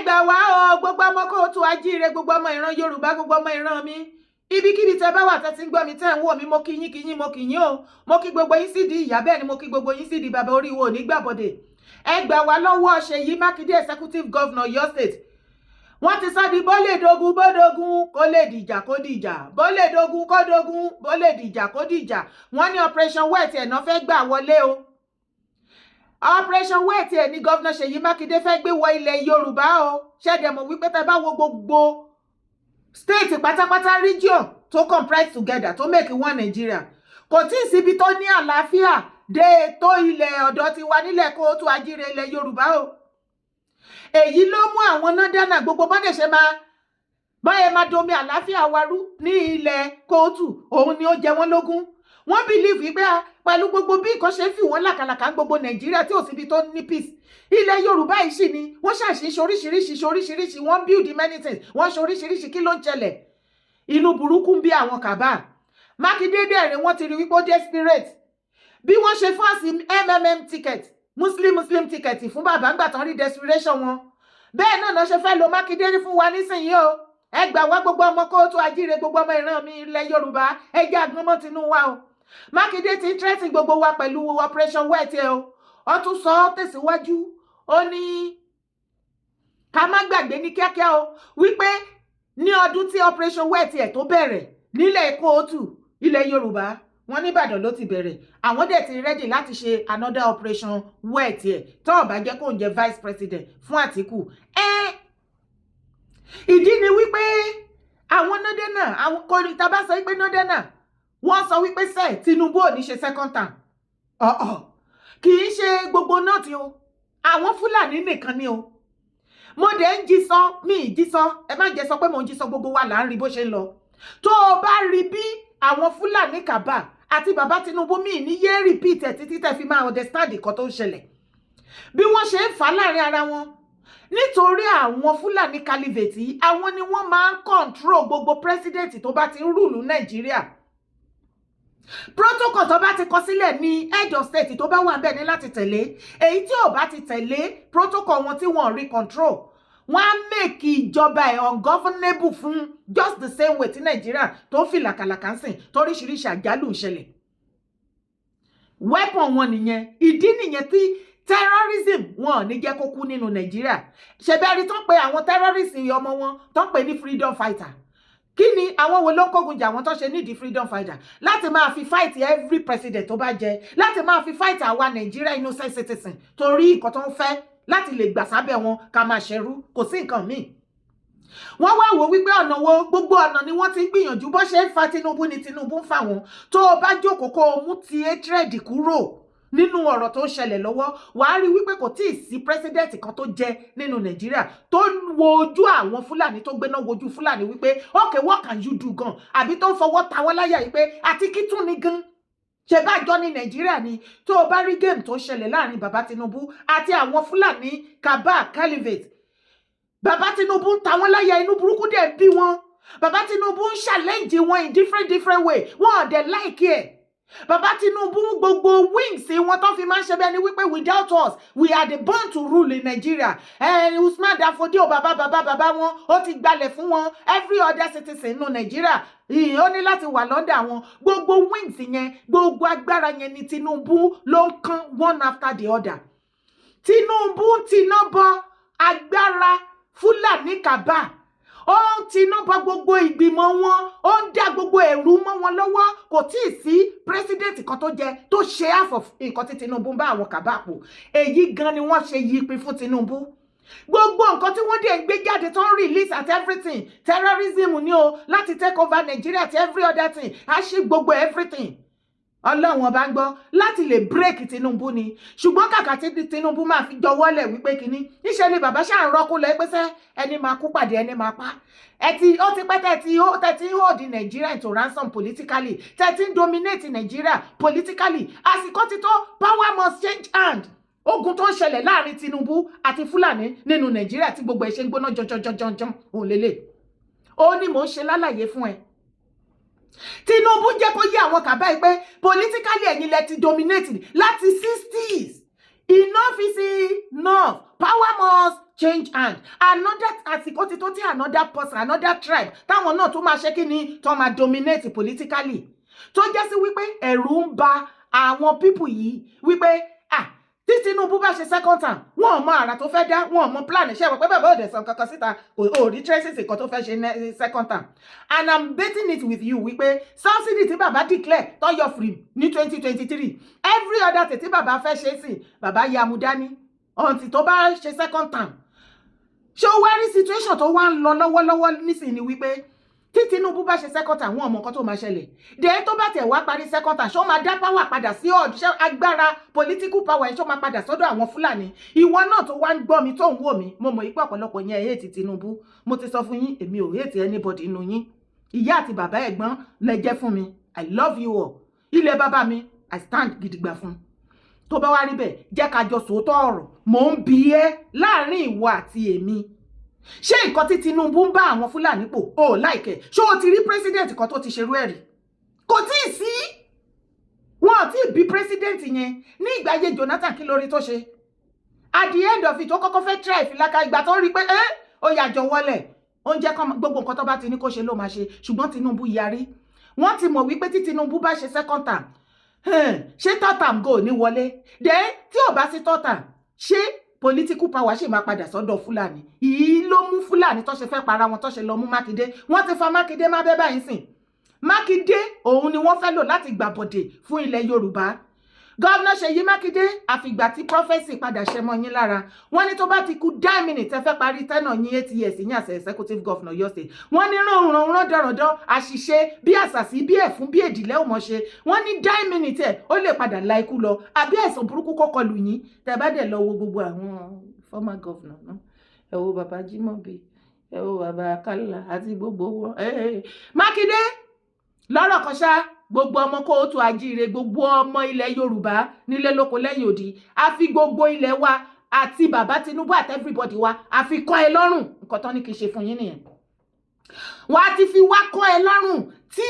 gbà wá o gbogbo ọmọ kóòtù ajíire, gbogbo ọmọ ìran Yorùbá, gbogbo ọmọ ìran mi, ibikíbi tẹ́ bá wà tẹ́ ti ń gbọ́ mi tẹ́ ń wò mí, mo kí yín mo kí yín o, mo kí gbogbo yín sídìí ìyá, bẹ́ẹ̀ ni mo kí gbogbo yín sídìí bàbá oríwo nígbàbọ̀dẹ̀. Ẹ gbà wá lọ́wọ́ Ṣèyí Mákindé, executive governor Ọ̀yọ́ state. Wọ́n ti sọ di bó lè dogun bó dogun, kó lè dìjà kó dìjà, bó lè dogun kó dogun, bó lè dìjà kó dìjà. Wọ́n ní operation wet ẹ̀ náà fẹ́ gbà wọlé o. Operation wet ẹ̀ ní governor Ṣèyí Mákindé fẹ́ gbé wọ ilẹ̀ Yorùbá o. Ṣẹ́dẹ̀ mọ̀ wípé tẹ́ bá wo gbogbo state pátápátá region tó comprise together tó make one Nigeria. Kò tí ì síbi tó ní àlàáfíà dé tó ilẹ̀ ọ̀dọ̀ ti wà nílẹ̀ kóòtù ajíire ilẹ̀ Yorùbá o. Èyí ló mú àwọn nọ́dánà gbogbo bọ́dẹ̀ ṣe báyẹ̀ máa domi àlàáfíà wa rú ní ilẹ̀ kóòtù, òun ni ó jẹ wọ́n lógún. Wọ́n believe wípé pẹ̀lú gbogbo bí nǹkan ṣe fi wọ́n làkàlàkà gbogbo Nàìjíríà tí ò síbi tó ní peace. Ilẹ̀ Yorùbá yìí sì ni wọ́n ṣàṣìṣe oríṣiríṣi, wọ́n build many things, wọ́n ṣe oríṣiríṣi, kí ló ń ṣẹlẹ̀? Inú burúkú ń bí àwọn kàbá. Mákindé dẹ̀rẹ̀ wọ́n ti rí wípé ó desperate. Bí wọ́n ṣe fọ́ọ̀sì MMM ticket, Muslim ticket fún bàbá ńgbà tán rí desperation wọn. Bẹ́ẹ̀ náà ṣe fẹ́ lo Mákindé fún wa nísìnyí o. Ẹ gbà wá gbogbo ọmọ kóòtù ajíire, gbogbo ọmọ ìran mi ilẹ̀ Yorùbá, ẹ jẹ́ àgbọ̀nmọ́ tinú wa o. Mákindé ti ń threaten gbogbo wa pẹ̀lú operation wet ẹ o. Ó tún sọ ọ́ tẹ̀síwájú, ó ní ká má gbàgbé ní kíákíá o wípé ní ọdún tí operation wet ẹ tó bẹ̀rẹ̀ nílẹ̀ kóòtù ilẹ̀ Yorùbá, wọ́n ní Ìbàdàn ló ti bẹ̀rẹ̀, àwọn dẹ̀ ti ready láti ṣe another operation wet ẹ tó ó bá jẹ́ kó ń jẹ́ vice president fún Àtíkù. Ìdí ni wípé àwọn nọ́dẹ́nà, àwọn kọrin tá bá sọ wípé nọ́dẹ́nà, wọ́n sọ wípé sẹ́ Tinubu ò ní ṣe second term. Kì í ṣe gbogbo náà tí o, àwọn Fúlàní nìkan ni o. Mo dẹ̀ ń jí sọ, mi ì jí sọ, ẹ má jẹ́ sọ pé mo ń jí sọ, gbogbo wa là ń rí bó ṣe ń lọ. Tó o bá rí bí àwọn Fúlàní kàbá àti bàbá Tinubu mi ní yé repeat ẹ̀ títí tẹ́ fi máa understand nǹkan tó ń ṣẹlẹ̀. Bí wọ́n ṣe ń fà láàrin ara wọn, nítorí àwọn Fúlàní calivate, àwọn ni wọ́n máa ń control gbogbo president tó bá ti ń rúlù Nàìjíríà. Protocol tó bá ti kọ sílẹ̀ ní head of state tó bá wà ń bẹ̀ ní láti tẹ̀lé. Èyí tí ò bá ti tẹ̀lé protocol wọn tí wọ́n rí control, wọ́n á make ìjọba ẹ̀ ungovernable fún just the same way tí Nàìjíríà tó fi làkàlàkà ń sìn toríṣiríṣi àjálù ń ṣẹlẹ̀. Weapon wọn nìyẹn. Ìdí nìyẹn tí terrorism wọn ò ní jẹ́ kó kú nínú Nàìjíríà. Ṣebẹ́rí tán pé àwọn terrorist ọmọ wọn tán pè ní freedom fighter. Kí ni àwọn wo ló ń kógun jà wọ́n tán ṣe nídìí freedom fighter? Láti máa fi fight every president tó bá jẹ, láti máa fi fight àwa Nàìjíríà innocent citizen torí nǹkan tó ń fẹ́ láti lè gbà sábẹ́ wọn ká máa ṣẹrú, kò sí nǹkan míì. Wọ́n wá wò wípé ọ̀nà wo, gbogbo ọ̀nà ni wọ́n ti ń gbìyànjú, bó ṣe ń fa Tinubu ni Tinubu ń fà wọ́n. Tó o bá jókòó kó o mú ti hatred kúrò nínú ọ̀rọ̀ tó ń ṣẹlẹ̀ lọ́wọ́, wàá rí wípé kò tí ì sí president kan tó jẹ nínú Nàìjíríà tó wo ojú àwọn Fúlàní, tó gbéná wojú Fúlàní wípé okay, what can you do gan? Àbí tó ń fọwọ́ ta wọ́n láyà wípé àti kí tún ni gan? Ṣé bá jọ ní Nàìjíríà ni? Tó o bá rí game tó ń ṣẹlẹ̀ láàrin bàbá Tinubu àti àwọn Fúlàní kàbá calivate, bàbá Tinubu ń ta wọ́n láyà, inú burúkú dẹ̀ bí wọn. Bàbá Tinubu ń challenge wọn in different way, wọn ò dẹ̀ like ẹ̀. Bàbá Tinubu gbogbo wings wọn tó fi máa ń ṣe bẹ́ẹ̀ ni wípé without us we are the born to rule in Nigeria. Usman Danfodio bàbá wọn ó ti gbalẹ̀ fún wọn, every other citizen nínú Nigeria ó ní láti wà lọ́dọ̀ àwọn. Gbogbo wings yẹn, gbogbo agbára yẹn ni Tinubu ló ń kán one after the other. Tinubu ń tiná bọ agbára Fúlàní kàbá, ó ń tiná bọ gbogbo ìgbìmọ̀ wọn, ó ń dá gbogbo ẹ̀rù mọ́ wọn lọ́wọ́. Kò tí ì sí president kan tó jẹ tó ṣe half of nǹkan tí Tinubu ń bá àwọn kàbá pò. Èyí gan ni wọ́n ṣe yípin fún Tinubu. Gbogbo nǹkan tí wọ́n dẹ̀ ń gbé jáde tó ń release at everything, terrorism ni o, láti take over Nigeria at every other thing, a ṣe gbogbo everything. Ọlọ́run ọba ń gbọ́ láti lè break Tinubu ni. Ṣùgbọ́n kàkà tí Tinubu máa fi jọwọ́lẹ̀ wípé kíní, níṣẹ́ ni bàbá ṣáà ń rọ́kú lọ pẹ́sẹ́ ẹni máa kú pàdé ẹni máa pa. Ó ti pẹ́ tẹ́tí hold Nigeria into ransom politically, tẹ́tí dominate Nigeria politically. Àsìkò ti tó, power must change hand. Ogun tó ń ṣẹlẹ̀ láàrin Tinubu àti Fúlàní nínú Nigeria tí gbogbo ẹ̀ ṣe ń gbóná jọjọjọjọjọ òun lélẹ̀. Ó ní mò ń ṣe lálàyé fún ẹ. Tinubu jẹ́ kó yé àwọn kàbá yìí pé politically ẹ̀yin lẹ ti dominate láti 60s. Enough is enough. Power must change hand another àsìkò ti tó tí another person another tribe táwọn náà tún máa ṣe kí ni tó máa dominate politically tó jẹ́ sí wípé ẹ̀rù ń ba àwọn people yìí wípé tí Tinubu bá ṣe second term wọn ò mọ àrà tó fẹ́ dá wọn ò mọ plan ṣe wọ́n pé bàbá òde sàn kankan síta ò rí traces kan tó fẹ́ ṣe second term and I'm betting it with you wípé subsidy tí bàbá declare tó yọ free ní 2023 every other thing tí bàbá fẹ́ ṣe sí bàbá ya mú dání until tó bá ṣe second term ṣé ó wá rí situation tó wá ń lọ lọ́wọ́lọ́wọ́ nísìnyí ni wípé tí Tinubu bá ṣe second term wọn ò mọ nǹkan tó máa ṣẹlẹ̀ dẹ̀ tó bá tẹ̀ wá parí second term ṣó máa dá power padà sí ọ̀dọ̀ agbára political power ṣó máa padà sọ́dọ̀ àwọn Fúlàní ìwọ náà tó wá ń gbọ́ mi tó ń wò mí mo mọ̀ ipò ọ̀pọ̀lọpọ̀ yẹn hate Tinubu mo ti sọ fún yín èmi ò hate anybody inú yín ìyá àti bàbá ẹ̀gbọ́n lẹ jẹ́ fún mi I love you all ilé bàbá mi I stand gidigba fún tó bá wá rí bẹ́ẹ̀ jẹ́ ká jọ sòótọ́ ọ̀rọ̀ mò ń bi ẹ́ láàrin ìwọ àti èmi ṣé nǹkan tí Tinubu ń bá àwọn Fúlàní pò ó láìkẹ́ ṣé o ti rí president kan tó ti ṣerú ẹ̀rí kò tí ì sí wọn ò tí ì bí president yẹn ní ìgbà ayé Jonathan kí lórí tó ṣe at the end of it ó kọ́kọ́ fẹ́ try ìfìlàkà ìgbà tó rí pé ó yàjọ wọlé oúnjẹ kan gbogbo nǹkan tó bá ti ní kó ṣe ló máa ṣe ṣùgbọ́n Tinubu yarí wọ́n ti mọ̀ wípé tí Tinubu bá ṣe second term ṣé third term go ní wọlé then tí ò bá sí third term ṣé political power ṣe máa padà sọ́dọ̀ Fúlàní yìí ló mú Fúlàní tó ṣe fẹ́ para wọn tó ṣe lọ mú Mákindé wọ́n ti fa Mákindé má bẹ́ báyìí sìn Mákindé òun ni wọ́n fẹ́ lò láti gbàbọ̀dè fún ilẹ̀ Yorùbá gọ́vnà Ṣèyí Mákindé àfìgbà tí prọfẹ́sì padà ṣe mọ́ yín lára wọ́n ní tó bá ti kú 10 minutes ẹ fẹ́ parí tẹ́nà yín 8 years yín àṣẹ executive governor Ọ̀yọ́ state wọ́n ní rán dọ̀rọ̀dọ̀ àṣìṣe bí àṣàṣì bí ẹ̀fún bí èdìlẹ́ ò mọ̀ ṣe wọ́n ní 10 minutes ẹ̀ ó lè padà la ikú lọ àbí ẹ̀sùn burúkú kọ́kọ́ lù yín tẹ́ bá dẹ̀ lọ wo gbogbo àwọn former governor náà ẹ wo bàbá Jímọ̀bí ẹ wo bàbá Akálà àti gbogbo wọn Mákindé lọ́rọ̀ kan ṣá gbogbo ọmọ kóòtù àjíire gbogbo ọmọ ilẹ̀ Yorùbá nílé lóko lẹ́yìn òdì àfi gbogbo ilẹ̀ wa àti bàbá Tinubu àti everybody wa àfi kọ́ ẹ lọ́rùn nǹkan tán ní kí n ṣe fún yín nìyẹn wà á ti fi wá kọ́ ẹ lọ́rùn tí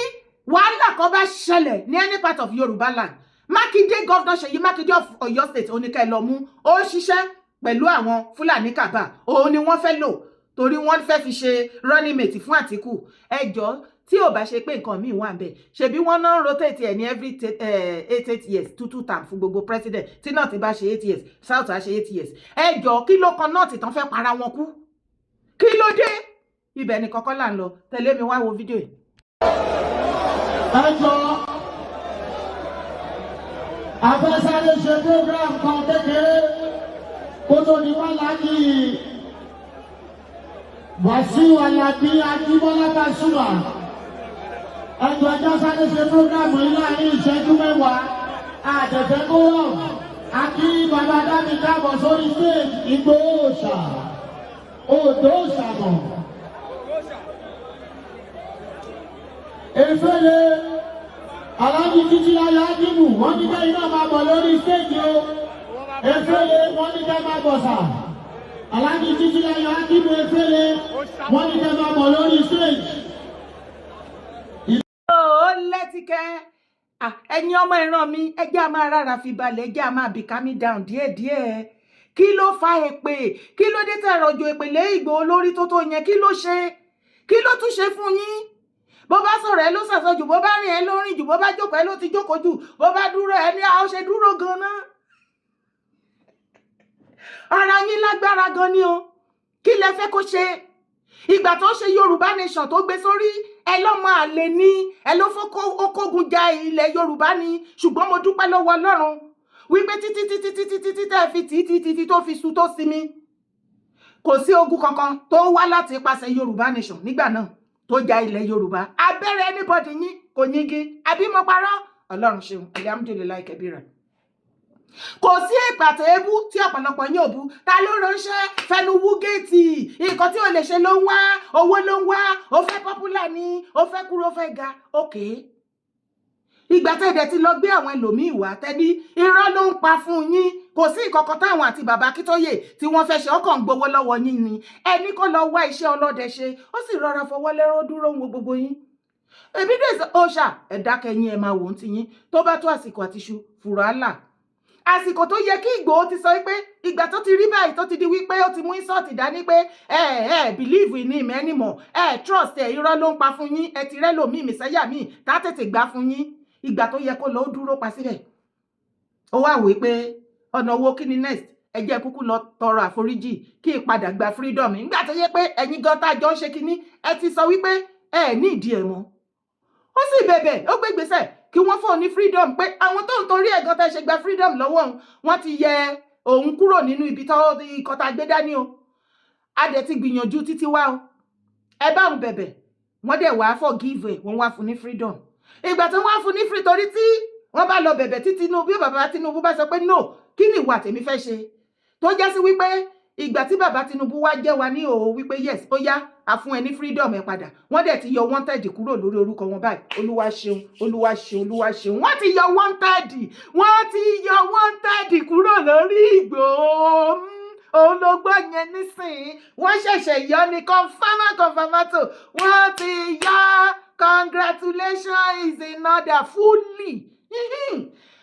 wàhálà kan bá ṣẹlẹ̀ ní any part of Yorùbá land Mákindé gọ́vnà Ṣèyí Mákindé of Ọ̀yọ́ state oníkẹ́ lọ mú ó ṣiṣẹ́ pẹ̀lú àwọn Fúlàní kàbà òun ni wọ́n fẹ́ lò torí wọ́n fẹ́ fi ṣe running mate fún Àtíkù ẹjọ́ tí ò bá ṣe pé nǹkan míì wà ńbẹ̀ ṣebí wọ́n náà rotate ẹ̀ ní every 8 years 2 term fún gbogbo president tí náà ti bá ṣe 8 years south á ṣe 8 years ẹjọ́ kí ló kan náà ti tán fẹ́ para wọn kú kí ló dé ibẹ̀ ni kọ́kọ́ là ń lọ tẹ̀lé mi wá wo fídíò yìí. ẹjọ́ afẹ́sáré ṣe program kan kékeré kó tó ní wá láti Wàsíù Àlàbí Ajíbọ́lá Pasuma ẹjọ́ ẹjọ́ sáré ṣe program yìí láàrin ìṣẹ́jú mẹ́wàá àtẹ̀fẹ́ kó rọ̀ àti bàbá dábì káàbọ̀ sórí stage Ìgbòho Òòṣà Oòduà Òòṣà mọ̀ Efele Aláàjì Títílayọ̀ Ájímù wọ́n ní kẹ́ iná máa bọ̀ lórí stage o Efele wọ́n ní kẹ́ máa bọ̀ sà Aláàjì Títílayọ̀ Ájímù Efele wọ́n ní kẹ́ máa bọ̀ lórí stage. ó lẹ́tìkẹ́ ẹ̀yin ọmọ ìran mi ẹjẹ́ a máa rárá fi balẹ̀ ẹjẹ́ a máa bì calm down díẹ̀díẹ̀ kí ló fa èpè kí ló dé tẹ̀ rọ̀jò èpè lé Ìgbòho lórí tó tó yẹn kí ló ṣe kí ló tún ṣe fún yín bó bá sọ̀rọ̀ ẹ ló sàsọ jù bó bá rìn ẹ ló rìn jù bó bá jókòó ẹ ló ti jókòó jù bó bá dúró ẹ ní àwọn ṣe dúró gan-an ara yín lágbára gan ni o kí lẹ fẹ́ kó ṣe ìgbà tó ṣe Yorùbá nation tó gbé sórí ẹ lọ́mọ àlè ní ẹ ló fọ́kógun ja ilẹ̀ Yorùbá ni ṣùgbọ́n mo dúpẹ́ lọ́wọ́ Ọlọ́run wípé títí tẹ́ fi títí tó fi sú tó sinmi kò sí ogun kankan tó wá láti ipasẹ̀ Yorùbá nation nígbà náà tó ja ilẹ̀ Yorùbá abẹ́rẹ́ anybody yín kò yígi àbí mo parọ́ Ọlọ́run ṣeun alhamdulilayi kẹbíra kò sí ìpàtẹ ebú tí ọ̀pọ̀lọpọ̀ yín ò bú ta ló ránṣẹ́ fẹnu wú géètì nǹkan tí ò lè ṣe ló ń wá owó ló ń wá ó fẹ́ popular ni ó fẹ́ kúrò ó fẹ́ ga òkè ìgbà tẹ́ẹ̀dẹ̀ ti lọ gbé àwọn ẹlòmíì wá tẹ́bí irọ́ ló ń pa fún yín kò sí ìkọ̀kọ̀ táwọn àti bàbá Akíntóyè tí wọ́n fẹ́ ṣe ọkàn ń gbowó lọ́wọ́ yín ni ẹni kó lọ wá iṣẹ́ ọlọ́dẹ ṣe ó sì rọra fọwọ́ lẹ́rán dúró ń wo gbogbo yín Evidence Òòṣà ẹ̀dá kẹyìn ẹ̀ máa wò ó ti yín tó bá tó àsìkò àtiṣu fùrọ̀ àlà àsìkò tó yẹ kí Ìgbòho ti sọ pé ìgbà tó ti rí báyìí tó ti di wípé ó ti mú insult dání pé believe in him anymore, trust irọ́ ló ń pa fún yín, ti rẹ́ lòmíì mẹ́sàáyà míì tá tètè gbà fún yín. Ìgbà tó yẹ kó lọ ó dúró pa síbẹ̀. Ó wá wí pé ọ̀nà owó kí ni next, ẹ jẹ́ kúkú lọ tọrọ àforíjì kí ìpadà gba freedom. Nígbà tó yẹ pé ẹ̀yin gan tá jọ ń ṣe kinní ẹ ti sọ wípé ní ìdí ẹ̀ mọ́. Ó sì bẹ̀bẹ̀, ó gbé gbèsè kí wọ́n fún òun ní freedom, pé àwọn tó ń torí ẹ̀gán tẹ́ ṣe gba freedom lọ́wọ́ òun wọ́n ti yẹ òun kúrò nínú ibi tó ikọ̀ tá gbé dání o. A dẹ̀ ti gbìyànjú títí wá o. Ẹ bá òun bẹ̀bẹ̀, wọ́n dẹ̀ wá forgive ẹ̀, wọ́n wá fún ní freedom. Ìgbà tí wọ́n fún ní free torí tí wọ́n bá lọ bẹ̀bẹ̀ tí Tinubu, bàbá Tinubu bá sọ pé no, kí ni ìwà tèmi fẹ́ ṣe? Tó jẹ́ sí wípé ìgbà tí bàbá Tinubu wá jẹ́ wa ní òun wípé yes, ó yá, a fún ẹ ní freedom ẹ padà. Wọ́n dẹ̀ ti yọ wanted kúrò lórí orúkọ wọn báyìí. Olúwa ṣeun, Olúwa ṣeun, Olúwa ṣeun. Wọ́n ti yọ wanted, wọ́n ti yọ wanted kúrò lórí Ìgbòho. Òun ló gbọ́ yẹn nísìnyí. Wọ́n ṣẹ̀ṣẹ̀ yọ ní confirmato. Wọ́n ti yọ. Congratulations is in order fully.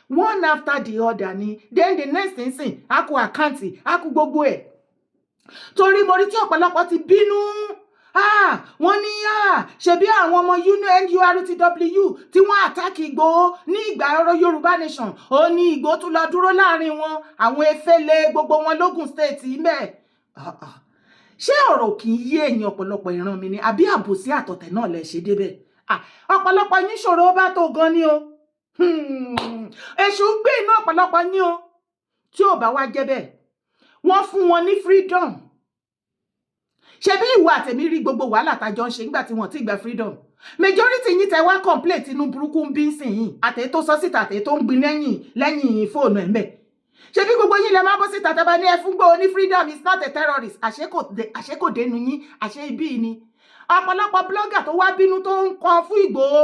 One after the other ni. Then the next thing sìn, a kú àkáǹtì, a kú gbogbo ẹ̀. Torí mo rí tí ọ̀pọ̀lọpọ̀ ti bínú. Wọ́n ní ṣebí àwọn ọmọ NURTW tí wọ́n àtàkì Ìgbòho ní ìgbà ọ̀rọ̀ Yorùbá Nation. Ó ní Ìgbòho tún lọ dúró láàrin wọn. Àwọn efele gbogbo wọn lógùn state mẹ́. Ṣé ọ̀rọ̀ kì í yé èèyàn ọ̀pọ̀lọpọ̀ ìran mi ni àbí àbòsí àtọ̀tẹ̀ náà lẹ ṣe débẹ̀? Ọ̀pọ̀lọpọ̀ yín ṣòro bá tó gan ni o. Èṣù ń gbé inú ọ̀pọ̀lọpọ̀ yín o. Tí ò bá wá jẹ́ bẹ́ẹ̀, wọ́n fún wọn ní freedom. Ṣebí ìwọ àtẹ̀mí rí gbogbo wàhálà tájọ ń ṣe nígbà tí wọ́n ti gba freedom. Majority yín tẹ wá complaint inú burúkú ń bí sìn yín. Àtẹ̀ tó sọ síta, àtẹ̀ tó ń gbin lẹ́yìn fóònù ẹ̀ ń bẹ̀. Ṣebí gbogbo yín lẹ máa bọ́ síta tẹ́ bá ní ẹ fún Ìgbòho ní freedom is not a terrorist. Àṣé kò dénú yín, àṣé ibí ni. Ọ̀pọ̀lọpọ̀ blogger tó wá bínú tó ń kan fún Ìgbòho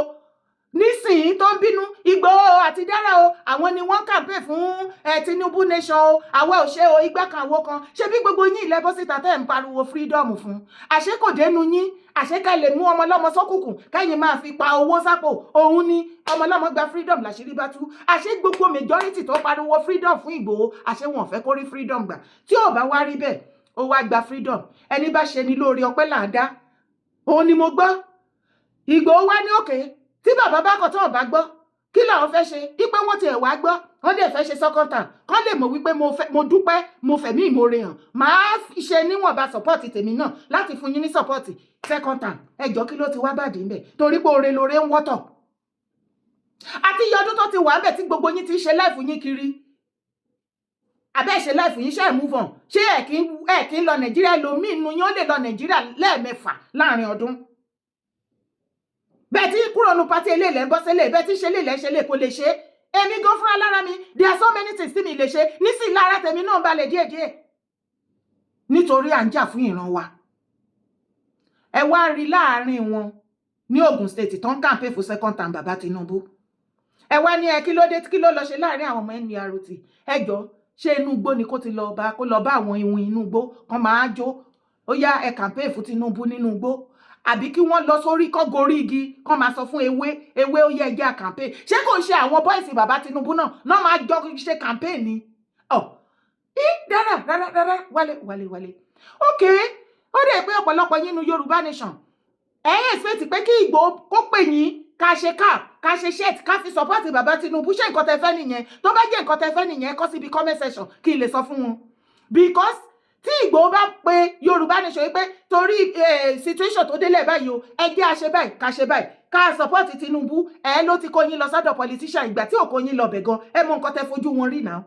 nísìnyí tó ń bínú Ìgbòho àti Dára o, àwọn ni wọ́n campaign fún Tinubu Nation o, àwa ò ṣe o, igbá kan àwo kan. Ṣebí gbogbo yín ilẹ̀ bọ́ síta tẹ́ ń pariwo freedom fún. Àṣé kò dénú yín, àṣé ká lè mú ọmọ lọ́mọ sọ́kùnkùn kẹ́yìn máa fi pa owó sápò. Òun ni ọmọ lọ́mọ gba freedom làṣírí bá tú. Àṣé gbogbo majority tó pariwo freedom fún Ìgbòho, àṣé wọn fẹ́ kó rí freedom gbà. Tí ò bá wá rí bẹ́ẹ̀, ó wá gba freedom. Ẹni bá ṣe ni lórí ọpẹ́ là ń dá. Òun ni mo gbọ́. Ìgbòho wá ní òkè. Tí bàbá bá kọ̀ tó bá gbọ́, kí làwọn fẹ́ ṣe? Dípé wọ́n ti ẹ̀wà gbọ́, wọ́n dẹ̀ fẹ́ ṣe second time. Kán lè mọ̀ wípé mo dúpẹ́, mo fẹ̀mí ìmoore hàn. Màá ṣe níwọ̀nba support tèmi náà láti fún yín ní support second time. Ẹjọ́ kí ló ti wá bàdí ńbẹ̀? Torí pé oore lóore ń wọ́tọ̀. Àti iye ọdún tó ti wà ńbẹ̀ tí gbogbo yín ti ṣe life yín kiri. Àbẹ́ ṣe life yín ṣe move on. Ṣé ẹ̀ kí ń lọ Nàìjíríà? Ẹlòmíì nínú yín ó lè lọ Nàìjíríà lẹ́ẹ̀mẹ́fà láàrin ọdún. Bẹ́ẹ̀ tí kúrò nu pàtí eléèlẹ́ ń bọ́ sílé, bẹ́ẹ̀ tí ṣe léèlẹ́ ṣe lè kó lè ṣe. Èmi gan fúnra lára mi, there are so many things tí mi lè ṣe. Nísìnyí lára tèmi náà balẹ̀ díẹ̀díẹ̀. Nítorí à ń jà fún ìran wa. Ẹ wá rí láàrin wọn ní Ogun State tó ń campaign fún second time bàbá Tinubu. Ẹ wá ní kí ló dé kí ló lọ ṣe láàrin àwọn ọmọ NURT. Ẹ jọ ṣé inú igbó ni kó lọ bá àwọn ìwọ̀n inú igbó kan máa jó. Ó yá ẹ campaign fún Tinubu nínú igbó. Àbí kí wọ́n lọ sórí kọ́ gorí igi kọ́ máa sọ fún ewé ó yẹ ẹjẹ́ campaign. Ṣé kò ṣe àwọn bọ́ìsì bàbá Tinubu náà máa jọ ṣe campaign ni? Dára wálé. Ok, ó dẹ̀ pé ọ̀pọ̀lọpọ̀ yín nu Yorùbá Nation. Expect pé kí Ìgbòho kó pè yín ká ṣe cap, ká ṣe shirt, ká fi support bàbá Tinubu. Ṣé nǹkan tẹ́ fẹ́ nìyẹn? Tó bá jẹ́ nǹkan tẹ́ fẹ́ nìyẹn, kọ síbi comment section kí n lè sọ fún wọn. Because tí Ìgbòho bá pe Yorùbá Nation pé torí situation tó délẹ̀ báyìí o, ẹ jẹ́ a ṣe báyìí ká ṣe báyìí ká support Tinubu, ló ti kó yín lọ sọ́dọ̀ politician ìgbà tí ò kó yín lọ bẹ̀ gan. Ẹ mọ nǹkan tẹ́ fojú wọn rí náà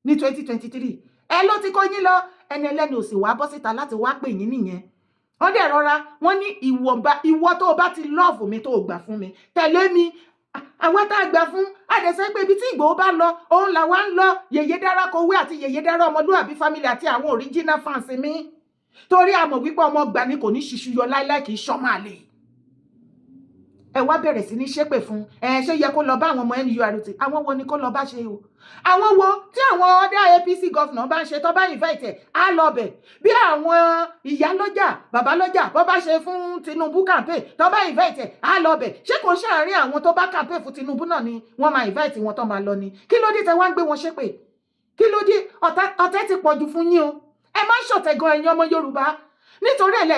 ní 2023. Ló ti kó yín lọ, ẹni ẹlẹ́ni ò sì wá bọ́ síta láti wá pè yín nìyẹn. Wọ́n dẹ̀ rọra, wọ́n ní ìwọ tó o bá ti love mi tó o gbà fún mi, tẹ̀lé mi. Àwọn tá a gbà fún àdẹ̀sẹ́ pé ibi tí Ìgbòho bá lọ, òun làwa ń lọ. Yèyé Dára Kowé àti Yèyé Dára Ọmọlúwàbí family àti àwọn original fans mi. Torí a mọ̀ wípé ọmọ gbà ni kò ní ṣiṣu yọ láíláí, kì í ṣọ́mọ àlè. Ẹ wá bẹ̀rẹ̀ sí ní ṣépè fún. Ṣé yẹ kó lọ bá àwọn ọmọ NURT? Àwọn wo ni kó lọ bá ṣe o? Àwọn wo tí àwọn ọdẹ APC governor bá ń ṣe tó bá invite á lọ bẹ̀. Bí àwọn ìyálọ́jà, babalọ́jà bó bá ṣe fún Tinubu campaign tó bá invite á lọ bẹ̀. Ṣé kò ṣàárín àwọn tó bá campaign fún Tinubu náà ni wọ́n máa invite wọn tó máa lọ ni? Kí ló dé tẹ́ wá ń gbé wọn ṣépè? kí ló dé ọ̀tẹ̀ ti pọ̀jù fún yín o ẹ má ṣọ̀tẹ̀ gan ẹ̀yin ọmọ Yorùbá nítorí ẹ̀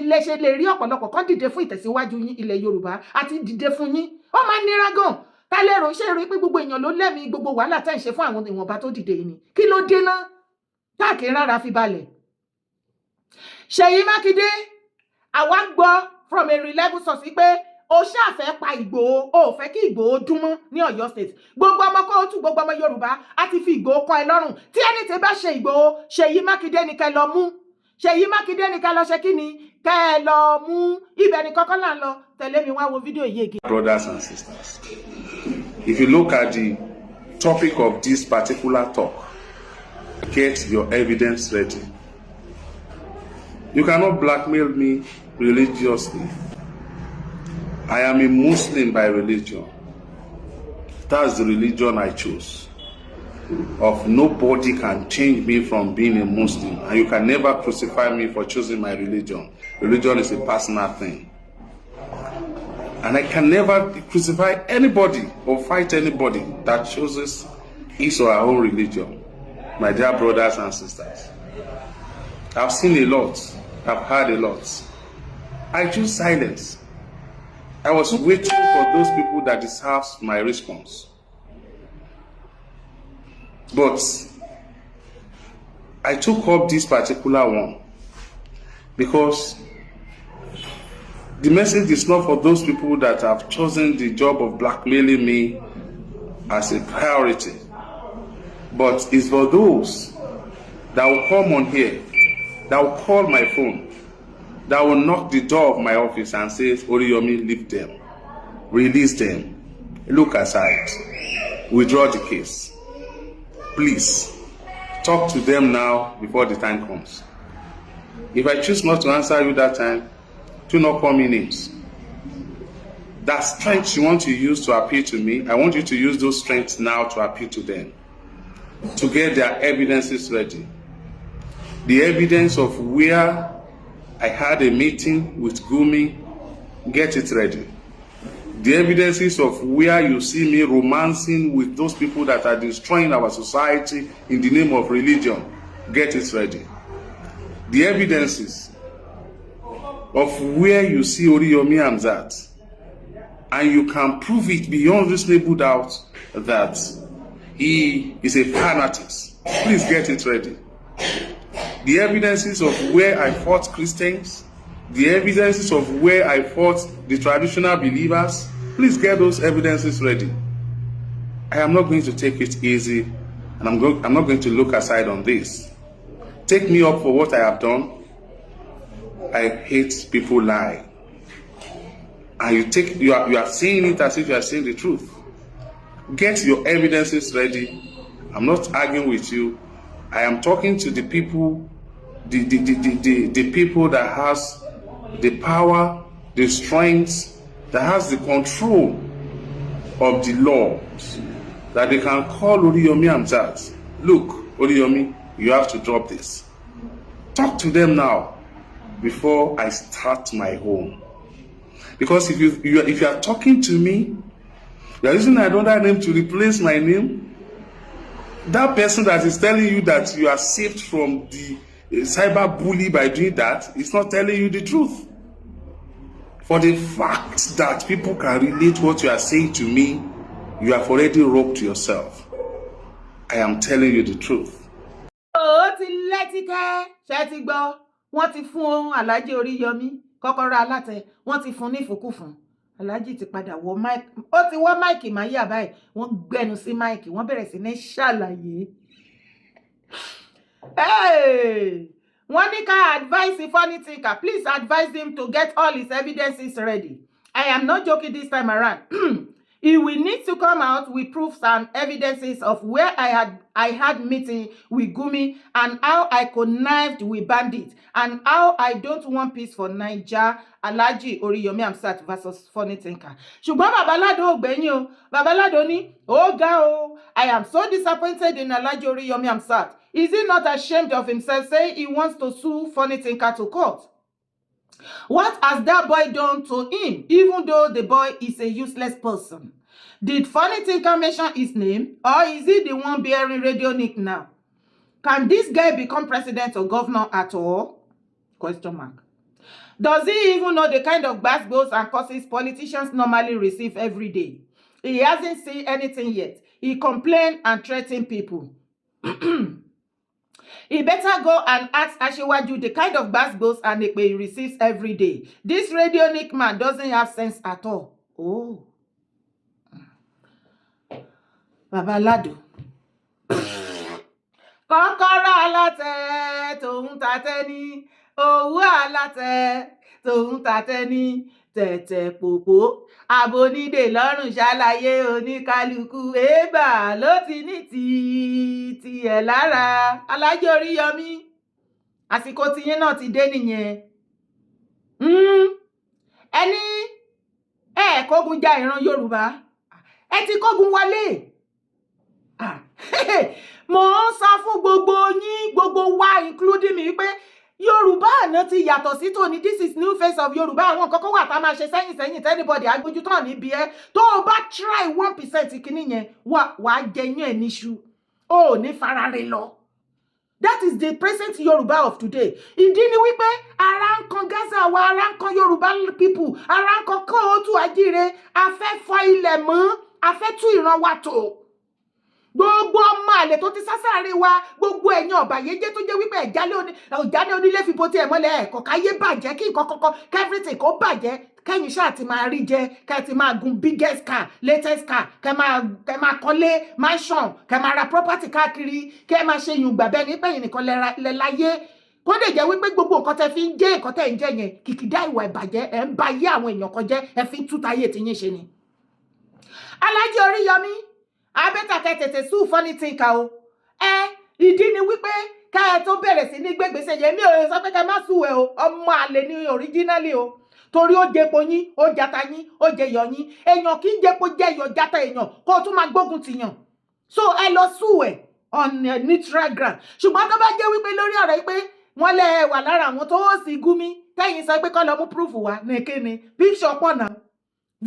lẹ́ṣẹ̀ lè rí ọ̀pọ̀lọpọ̀ kan dìde fún ìtẹ̀síwájú yín ilẹ̀ Yorùbá àti dìde fún yín ó máa nira gan ta lérò ṣe rí pé gbogbo èèyàn ló lẹ́mìí gbogbo wàhálà tá ì ṣe fún àwọn ìwọ̀nba tó dìde yìí ni kí ló dé náà káàkiri rárá fi balẹ̀. Ṣèyí Mákindé àwa gbọ́ from a reliable source pé o ṣàfẹ́ pa Ìgbòho o fẹ́ kí Ìgbòho dún mọ́ ní Ọ̀yọ́ state gbogbo ọmọ kóòtù gbogbo ọmọ Yorùbá á ti fi Ìgbòho kọ́ ẹ lọ́rùn tí ẹni tí bá ṣe Ìgbòho Ṣèyí Mákindé ni kẹ́ lọ mú Ṣèyí Mákindé ni kẹ́ lọ ṣe kí ni kẹ́ lọ mú ibẹ̀ ni kọ́kọ́ là ń lọ tẹ̀lé mi wá wo fídíò yìí again. Brothers and sisters, if you look at the topic of this particular talk, get your evidence ready. You cannot blackmail me religiously. I am a Muslim by religion. That's the religion I chose. Of nobody can change me from being a Muslim, and you can never crucify me for choosing my religion. Religion is a personal thing, and I can never crucify anybody or fight anybody that chooses his or her own religion. My dear brothers and sisters, I've seen a lot, I've heard a lot. I choose silence. I was waiting for those people that deserve my response. But I took up this particular one because the message is not for those people that have chosen the job of blackmailing me as a priority, but it's for those that will come on here, that will call my phone, that will knock the door of my office and say, Oriyomi, leave them, release them, look aside, withdraw the case. Please, talk to them now before the time comes. If I choose not to answer you that time, do not call me names. That strength you want to use to appeal to me, I want you to use those strengths now to appeal to them, to get their evidences ready. The evidence of where I had a meeting with Gumi, get it ready. The evidences of where you see me romancing with those people that are destroying our society in the name of religion, get it ready. The evidences of where you see Oriyomi Hamzat, and you can prove it beyond reasonable doubt that he is a fanatic, please get it ready. The evidences of where I fought Christians, the evidences of where I fought the traditional believers, please get those evidences ready. I am not going to take it easy, and I'm not going to look aside on this. Take me up for what I have done. I hate people lie. And you are saying it as if you are saying the truth. Get your evidences ready. I'm not arguing with you. I am talking to the people, the people that has the power, the strength, that has the control of the laws, that they can call Oriyomi Hamzat. Look, Oriyomi, you have to drop this. Talk to them now before I start my home. Because if you are talking to me, you are using another name to replace my name. That person that is telling you that you are saved from the cyber bully by doing that is not telling you the truth. For the fact that people can relate what you are saying to me, you have already robbed yourself. I am telling you the truth. Ó ti lẹ́tíkẹ́ ṣe ti gbọ́ wọ́n ti fún Alhaji Oriyomi kọ́kọ́rọ́ alátẹ wọ́n ti fún ní ìfúkúfún Alhaji ti padà wọ máìkì ó ti wọ́ máìkì máa yà báyìí wọ́n gbẹnu sí máìkì wọ́n bẹ̀rẹ̀ sí ní ṣàlàyé. Wọ́n ní ká advise Funny Thinker, please advise him to get all his evidences ready. I am not joking this time around. He will need to come out with proofs and evidences of where I had meeting with Gumi and how I connived with bandits and how I don't want peace for Naija. Alhaji Oriyomi Hamzat versus Funny Thinker. Ṣùgbọ́n Babalado ò gbẹ̀yìn o. Babalado ní ó ga o. I am so disappointed in Alhaji Oriyomi Hamzat. Is he not ashamed of himself saying he wants to sue Funny Thinker to court? What has that boy done to him, even though the boy is a useless person? Did Funny Thinker mention his name, or is he the one bearing radio nick now? Can this guy become president or governor at all? Question mark. Does he even know the kind of bad bills and curses politicians normally receive every day? He hasn't seen anything yet. He complains and threatens people. He better go and ask Asiwaju the kind of bad bills and he receives every day. This radionic man doesn't have sense at all. Oh. Babalado. Kọ́kọ́rọ́ alátẹ tòun tatẹ ní owó alátẹ tòun tatẹ ní tẹ̀tẹ̀ pòpò abonídè lọ́rùn ṣàlàyé oníkálukú èébà ló ti ní tiẹ̀ lára. Alhaji Oríyọmí àsìkò tiyín náà ti dé nìyẹn. Ẹni kógun ja ìran Yorùbá ẹ ti kógun wọlé. Mo ń sọ fún gbogbo yín, gbogbo wa including mi pé Yorùbá àná ti yàtọ̀ sí tòní. This is new face of Yorùbá. Àwọn nǹkan kan wà tá a máa ṣe sẹ́yìn anybody agbójú tán níbi ẹ tó o bá try 1% kìíní yẹn wàá jẹyún ẹ̀ níṣu ó ní farare lọ. That is the present Yorùbá of today. Ìdí ni wípé ara ń kan Gaza wa, ara ń kan Yorùbá people, ara ń kan Kóòtù Àjíire. A fẹ́ fọ ilẹ̀ mọ́, a fẹ́ tú ìran wa tò. Gbogbo ọmọ àlè tó ti sásàárín wa, gbogbo ẹ̀yin ọ̀bàyéjẹ́ tó jẹ́ wípé ìjálẹ̀ onílé fi bó tiẹ̀ mọ́lẹ̀ ẹ̀kọ́ káyé bàjẹ́ kí nǹkan kọ́kọ́ everything kó bàjẹ́ kẹ́yìn ṣáà ti máa rí jẹ, kẹ́ ti máa gun biggest car, latest car, kẹ́ máa kọ́lé mansion, kẹ́ máa ra property káàkiri, kẹ́ máa ṣe yùngbà bẹ́ẹ̀ ní pẹ̀yìn nìkan lẹ láyé. Kó lè jẹ́ wípé gbogbo nǹkan tẹ́ fi ń jẹ́ nǹkan tẹ́ ń jẹ́ yẹn kìkìdá ìwà ìbàjẹ́ ẹ̀ ń ba ayé àwọn èèyàn kan jẹ́ ẹ fi ń tútayé tiyín ṣe ni. Alhaji Oríyọmí abẹ́tàkẹ́ tètè sùn fọ́nì tí ń ka o. Ìdí ni wípé ká ẹ tó bẹ̀rẹ̀ sí ní gbégbèsè yẹn mi ò sọ pé ká má sùn ẹ o, ọmọ àlè ní originally o. Torí ó jẹpo yín, ó jata yín, ó jẹyọ yín. Èèyàn kì í jẹpo jẹyọ jata èèyàn kó o tún máa gbógun tìyàn. So ẹ lọ sùn ẹ on a neutral ground. Ṣùgbọ́n tó bá jẹ́ wípé lórí ọ̀rọ̀ yìí pé wọ́n lẹ wà lára àwọn tó sì Gumi tẹ́yìn sọ pé kọ́ lọ mú proof wá ní kíni picture pọ̀ náà.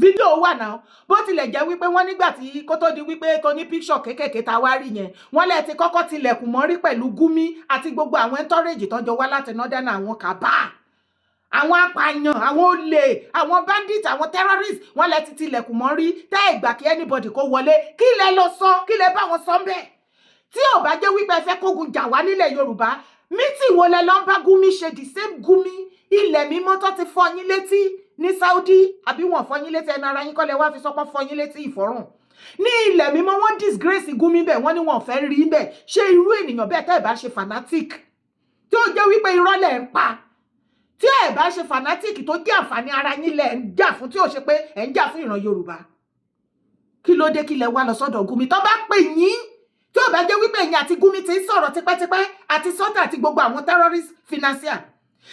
Fídíò wà náà bó tilẹ̀ jẹ́ wípé wọ́n nígbà tí kó tó di wípé tó ní píṣọ̀ kéékèèké ta wá rí yẹn wọ́n lẹ ti kọ́kọ́ tilẹ̀kùn mọ́rí pẹ̀lú Gumi àti gbogbo àwọn entourage tọ́jọ́ wá láti northern àwọn kàbá àwọn apààyàn àwọn olè àwọn bandit àwọn terrorist wọ́n lẹ ti tilẹ̀kùn mọ́rí tẹ́ ìgbà kí anybody kó wọlé kí lẹ lọ sọ kí lẹ bá wọn sọ bẹ́ẹ̀ tí ò bá jẹ́ wípé ẹ fẹ́ kógun jà wá nílẹ̀ Yorùbá mítì wo lẹ lọ bá Gumi ṣe the same Gumi ilẹ̀ mímọ́ tó ti fọ́ yín létí ní Saudi àbí wọ́n fọ́ yín létí ẹnu ara yín kọ́lẹ̀ wá fi sọ́pọ̀ fọ́ yín létí ìfọ́rùn ní ilẹ̀ mímọ́ wọ́n disgrace Gumi bẹ́ẹ̀ wọ́n ní wọ́n fẹ́ rí bẹ́ẹ̀ ṣé irú ènìyàn bẹ́ẹ̀ tẹ́ ẹ̀ bá ṣe fanatic tí ó jẹ́ wípé irọ́ lẹ̀ ń pa tí ẹ̀ bá ṣe fanatic tó jẹ́ àǹfààní ara yín lẹ̀ ń jà fún tí ò ṣe pé ẹ̀ ń jà fún ìran Yorùbá kí ló dé kí lẹ wá lọ sọ́dọ̀ Gumi tó bá pè yín tí ò bá jẹ́ wípé ẹ̀yin àti Gumi ti ń sọ̀rọ̀ tipẹ́tipẹ́ àti sọ́tà àti gbogbo àwọn terrorist financier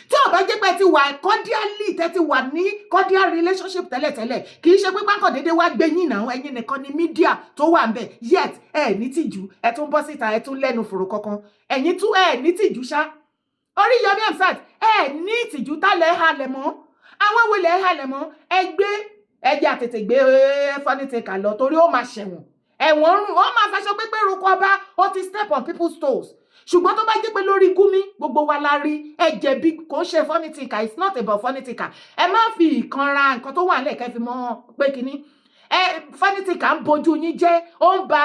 tí ò bá jẹ́ pé ti wà cordially tẹ́ ti wà ní cordial relationship tẹ́lẹ̀tẹ́lẹ̀ kì í ṣe pé pákàn déédéé wá gbé yín náà ẹ̀yin nìkan ni media tó wà ń bẹ̀ yet ẹ̀ ní tìjú ẹ̀ tún bọ́ síta ẹ̀ tún lẹ́nu fòrò kankan ẹ̀yin tún ẹ̀ ní tìjú ṣá Oríyọmí Hamzat ẹ̀ ní ìtìjú tálẹ̀ halẹ̀ mọ́ àwọn wọlé halẹ̀ mọ́ ẹgbẹ́ ẹjẹ́ àtètè gbé fọ́nìtẹ̀kà lọ torí ó máa ṣẹ̀wọ̀n ẹ̀wọ̀n rùn ó máa fẹsọ pépé rúkọ ọba ó ti step on people's toes ṣùgbọ́n tó bá jẹ́ pé lórí Gumi gbogbo wa la rí ẹ̀jẹ̀ bí kò ṣe fọ́nìtìkà it's not about fọ́nìtìkà ẹ má fi ìkanra nǹkan tó wà nílẹ̀ kẹ́ fi mọ́ pé kínní fọ́nìtìkà ń bojú yín jẹ́ ó ń ba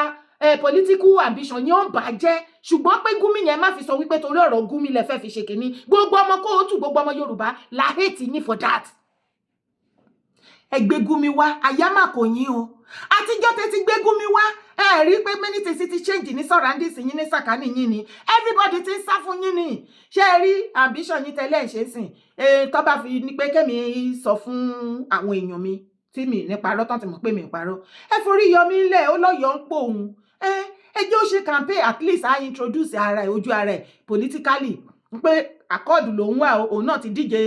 political ambition yín ó ń bà á jẹ́ ṣùgbọ́n pé Gumi yẹn má fi sọ wípé torí ọ̀rọ̀ Gumi lẹ fẹ́ fi ṣe kínní gbogbo ọmọ Kóòtù gbogbo ọmọ Yorùbá la hate yín for that ẹgbẹ́ Gumi wá àyámà kò yín o àtijọ́ tẹ́ ti gbé Gumi wá ẹ rí pé many things ti change ní surroundings yín ní sàkání yín ni everybody ti ń sá fún yín ni ṣé rí ambition yín tẹ́lẹ̀ ṣe sìn tó bá fi ní pé kẹ́mi sọ fún àwọn èèyàn mi tí mi ní parọ́ tán ti mọ̀ pé mi ń parọ́ ẹ forí yọ mí lẹ̀ ó lọ́yọ̀ ń pò òun ẹ jẹ́ ó ṣe campaign at least I introduce ara ẹ̀ ojú ara ẹ̀ politically pé accord lòun wà òun náà ti díje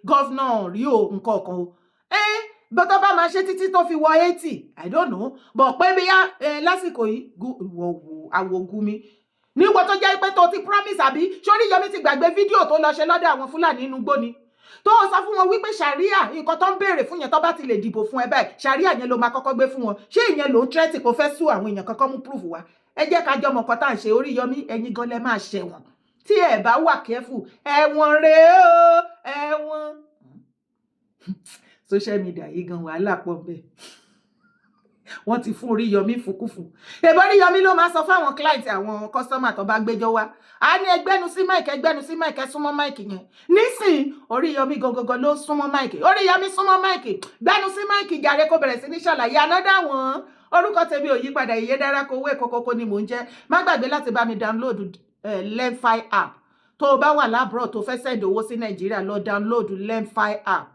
governor rí o nǹkan kan o bọ́tọ́ bá máa ṣe títí tó fi wọ 80 I don't know but pé bí yá lásìkò yìí àwọ̀ Gumi níwọ̀ tó jẹ́ pé tó ti promise àbí Oríyọmí ti gbàgbé fídíò tó lọ ṣe lọ́dọ̀ àwọn Fúlàní inú gbó ni tó sọ fún wọn wípé ṣàríà nǹkan tó ń béèrè fún yẹn tó bá ti lè dìbò fún ẹ báyìí ṣàríà yẹn ló máa kọ́kọ́ gbé fún wọn ṣé ìyẹn ló ń tẹ́tì kó fẹ́ sú àwọn èèyàn kankan mú proof wá ẹ jẹ́ ká jọmọ̀ kan tá à ń ṣe Oríyọmí ẹ̀yin gan lẹ máa ṣẹ̀wọ̀n tí ẹ bá wà kẹ́fù ẹ̀wọ̀n rèé o ẹ̀wọ̀n. Social media yìí gan wàhálà pọ̀ bẹ́ẹ̀ wọ́n ti fún Oríyọmí fùkúfù. Èbó Oríyọmí ló máa sọ fáwọn client àwọn customer tó bá gbẹ́jọ́ wá. A ní ẹgbẹ́nu sí mic ẹ súnmọ́ mic yẹn. Nísìn Oríyọmí gangan ló súnmọ́ mic. Oríyọmí súnmọ́ mic. Gbẹ́nu sí mic jàre kó bẹ̀rẹ̀ sí ní ṣàlàyé another one. Orúkọ tèmi ò yípadà Ìyédára Kowó Kókókó ni mò ń jẹ́. Má gbàgbé láti bá mi download Lemfi app. Tó o bá wà lábroad tó fẹ́ send owó sí Nàìjíríà lọ download Lemfi app.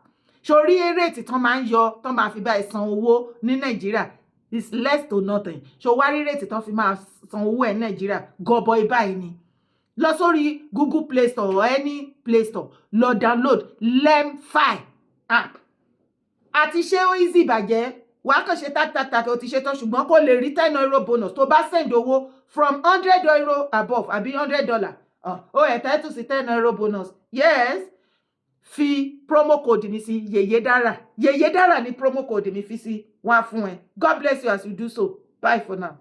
Sórí rate tán máa ń yọ tán máa fi bá ẹ san owó ní Nàìjíríà is less to nothing. So wá rí rate tán fi máa san owó ẹ̀ Nàìjíríà gọbọi báyìí ni. Lọ sórí Google Play Store or any Play Store lọ download Lemfi app. Àti ṣé ó easy bàjẹ́ wàá kàn ṣe tàkìtàkì ó ti ṣe tán ṣùgbọ́n kó lè rí €10 bonus tó bá send owó from €100 above àbí $100. Ó entitled sí €10 bonus. Yes. Fi promo code mi sí Yèyédára ni promo code mi fi sí wọ́n á fún ẹ. God bless you as you do so. Bye for now.